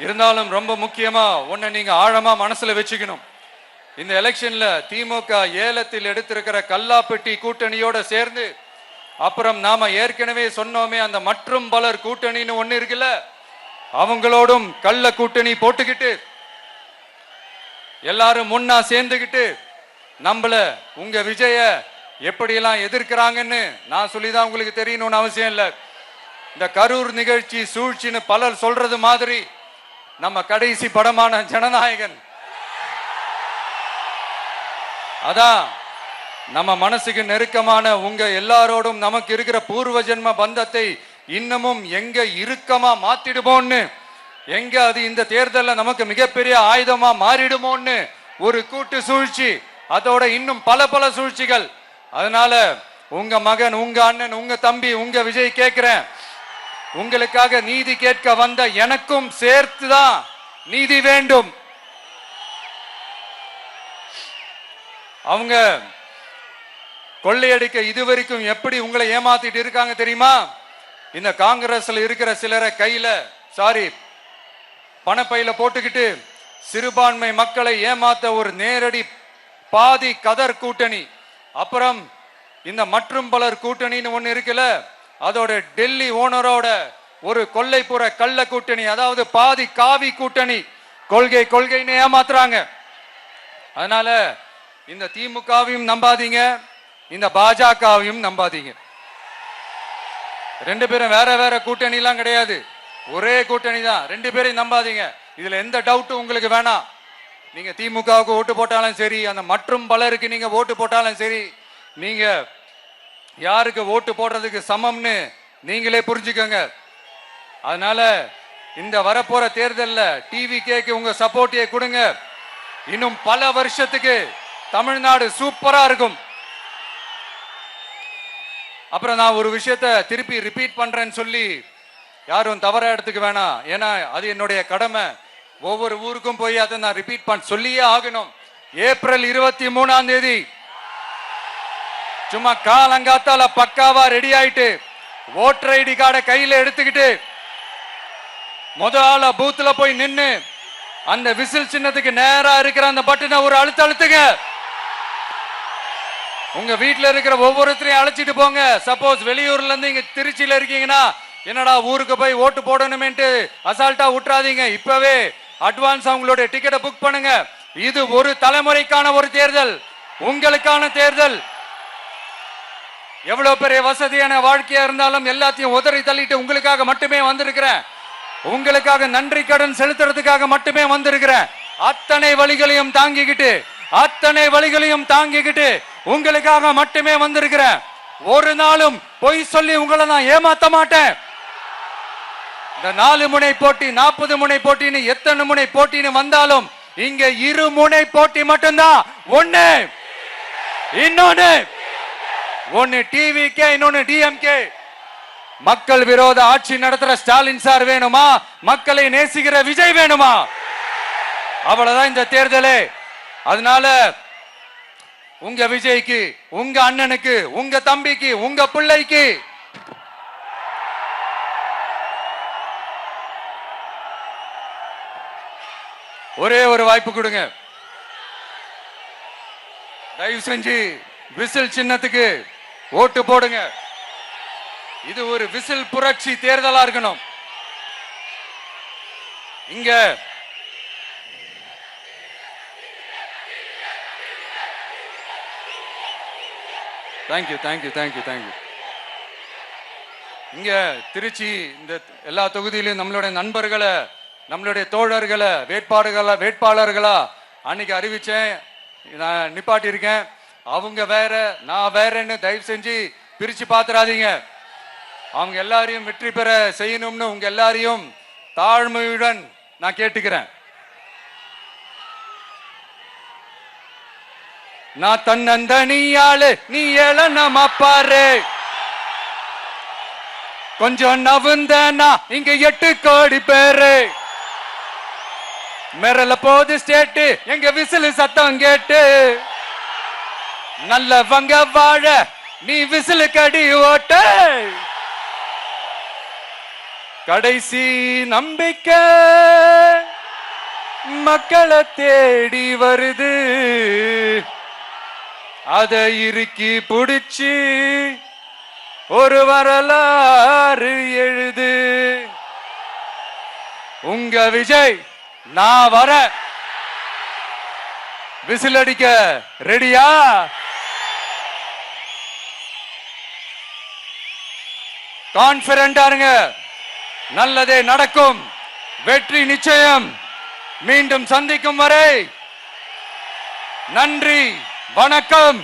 இருந்தாலும் ரொம்ப முக்கியமா ஒன்ன நீங்க ஆழமா மனசுல வச்சுக்கணும். இந்த எலெக்ஷன்ல திமுக ஏலத்தில் எடுத்திருக்கிற கல்லாப்பெட்டி கூட்டணியோட சேர்ந்து அப்புறம் நாம ஏற்கனவே சொன்னோமே அந்த மற்றும் பலர் கூட்டணின்னு ஒண்ணு இருக்குல்ல, அவங்களோடும் கள்ள கூட்டணி போட்டுக்கிட்டு எல்லாரும் முன்னா சேர்ந்துகிட்டு நம்மள உங்க விஜய எப்படியெல்லாம் எதிர்க்கிறாங்கன்னு நான் சொல்லிதான் உங்களுக்கு தெரியணும்னு அவசியம் இல்லை. இந்த கரூர் நிகழ்ச்சி சூழ்ச்சின்னு பலர் சொல்றது மாதிரி நம்ம கடைசி படமான ஜனநாயகன் அதான் நம்ம மனசுக்கு நெருக்கமான உங்க எல்லாரோடும் நமக்கு இருக்கிற பூர்வ ஜென்ம பந்தத்தை இன்னமும் எங்க இறுக்கமா மாத்திடுமோன்னு, எங்க அது இந்த தேர்தலில் நமக்கு மிகப்பெரிய ஆயுதமா மாறிடுமோன்னு ஒரு கூட்டு சூழ்ச்சி, அதோட இன்னும் பல பல சூழ்ச்சிகள். அதனால உங்க மகன், உங்க அண்ணன், உங்க தம்பி, உங்க விஜய் கேட்கிறேன், உங்களுக்காக நீதி கேட்க வந்த எனக்கும் சேர்த்துதான் நீதி வேண்டும். அவங்க கொள்ளையடிக்க இதுவரைக்கும் எப்படி உங்களை ஏமாத்திட்டு இருக்காங்க தெரியுமா? இந்த காங்கிரஸ்ல இருக்கிற சிலரை கையில பணப்பையில போட்டுக்கிட்டு சிறுபான்மை மக்களை ஏமாத்த ஒரு நேரடி பாதி கதர் கூட்டணி, அப்புறம் இந்த மற்றும் பலர் கூட்டணின்னு ஒண்ணு இருக்குல்ல, அதோட டெல்லி ஓனரோட ஒரு கொள்ளைப்புற கள்ள கூட்டணி, அதாவது பாதி காவி கூட்டணி. கொள்கை கொள்கைன்னு ஏமாத்துறாங்க. அதனால இந்த திமுகவையும் நம்பாதீங்க, இந்த பாஜகவையும் நம்பாதீங்க. ரெண்டு பேரும் வேற வேற கூட்டணி எல்லாம் கிடையாது, ஒரே கூட்டணி தான். ரெண்டு பேரையும் நம்பாதீங்க. இதுல எந்த டவுட்டும் உங்களுக்கு வேணாம். நீங்க திமுகவுக்கு ஓட்டு போட்டாலும் சரி, அந்த மற்றும் பலருக்கு நீங்க ஓட்டு போட்டாலும் சரி, நீங்க யாருக்கு ஓட்டு போடுறதுக்கு சமம்னு நீங்களே புரிஞ்சுக்கோங்க. அதனால இந்த வரப்போற தேர்தலில் டிவிகேக்கு உங்க சப்போர்ட்டை கொடுங்க. இன்னும் பல வருஷத்துக்கு தமிழ்நாடு சூப்பரா இருக்கும். அப்புறம் நான் ஒரு விஷயத்த திருப்பி ரிப்பீட் பண்றேன்னு சொல்லி யாரும் தவறா எடுத்துக்க வேணாம், ஏன்னா அது என்னுடைய கடமை. ஒவ்வொரு ஊருக்கும் போய் அதை நான் ரிப்பீட் சொல்லியே ஆகணும். ஏப்ரல் 23ஆம் தேதி சும்மா காலங்காத்தால பக்காவா ரெடி ஆயிட்டு ஓட்டர் ஐடி கார்டை கையில எடுத்துக்கிட்டு முதல்ல பூத்துல போய் நின்னு அந்த விசில் சின்னத்துக்கு நேரா இருக்கிற அந்த பட்டனை ஒரு அழுத்துங்க. உங்க வீட்டுல இருக்கிற ஒவ்வொருத்தரையும் அழைச்சிட்டு போங்க. சப்போஸ் வெளியூர்ல இருந்து இங்க திருச்சியில இருக்கீங்கன்னா, என்னடா ஊருக்கு போய் ஓட்டு போடணுமேன்ட்டு அசால்ட்டா விட்டுறாதீங்க. இப்பவே அட்வான்ஸ் அவங்களுடைய டிக்கெட்டை புக் பண்ணுங்க. இது ஒரு தலைமுறைக்கான ஒரு தேர்தல், உங்களுக்கான தேர்தல். எவ்வளவு பெரிய வசதியான வாழ்க்கையா இருந்தாலும் எல்லாத்தையும் உதறி தள்ளிட்டு உங்களுக்காக மட்டுமே வந்திருக்கிறேன். உங்களுக்காக நன்றி கடன் செலுத்துறதுக்காக மட்டுமே வந்திருக்கிறேன். அத்தனை வழிகளையும் தாங்கிக்கிட்டு உங்களுக்காக மட்டுமே வந்திருக்கிறேன். ஒரு நாளும் பொய் சொல்லி உங்களை நான் ஏமாத்த மாட்டேன். இந்த 4 முனை போட்டி, 40 முனை போட்டின்னு எத்தனை முனை போட்டின்னு வந்தாலும் இங்க 2 முனை போட்டி மட்டும்தான். ஒன்னு டிவிகே, இன்னொன்னு டிஎம்கே. மக்கள் விரோத ஆட்சி நடத்துற ஸ்டாலின் சார் வேணுமா, மக்களை நேசிக்கிற விஜய் வேணுமா? அவ்வளவுதான் இந்த தேர்தலே. அதனால உங்க விஜய்க்கு, உங்க அண்ணனுக்கு, உங்க தம்பிக்கு, உங்க பிள்ளைக்கு ஒரே ஒரு வாய்ப்பு கொடுங்க. தயவு செஞ்சு விசில் சின்னத்துக்கு ஓட்டு போடுங்க. இது ஒரு விசில் புரட்சி தேர்தலா இருக்கணும். இங்க தேங்க்யூ. இங்க திருச்சி இந்த எல்லா தொகுதியிலும் நம்மளுடைய நண்பர்களை, நம்மளுடைய தோழர்களை வேட்பாளர்களா அன்னைக்கு அறிவிச்சேன், நான் நிப்பாட்டி இருக்கேன். அவங்க வேற, நான் வேறன்னு தயவு செஞ்சு பிரிச்சு பாத்துறாதீங்க. அவங்க எல்லாரையும் வெற்றி பெற செய்யணும்னு உங்க எல்லாரையும் தாழ்மையுடன் நான் கேட்டுக்கிறேன். நான் தன்னந்தனியாளு, நீ ஏளனமா பாரு. கொஞ்சம் நவுந்தனா இங்க 8 கோடி பேரு. மிரல போது ஸ்டேட்டு, எங்க விசில் சத்தம் கேட்டு. நல்லவங்க வாழ நீ விசில் கடி ஓட்டு. கடைசி நம்பிக்கை மக்களை தேடி வருது, அதை இறுக்கி புடிச்சு ஒரு வரலாறு எழுது. உங்க விஜய் நான் வர, விசில் அடிக்க ரெடியா? கான்பிடண்டா இருங்க, நல்லதே நடக்கும், வெற்றி நிச்சயம். மீண்டும் சந்திக்கும் வரை நன்றி, வணக்கம்.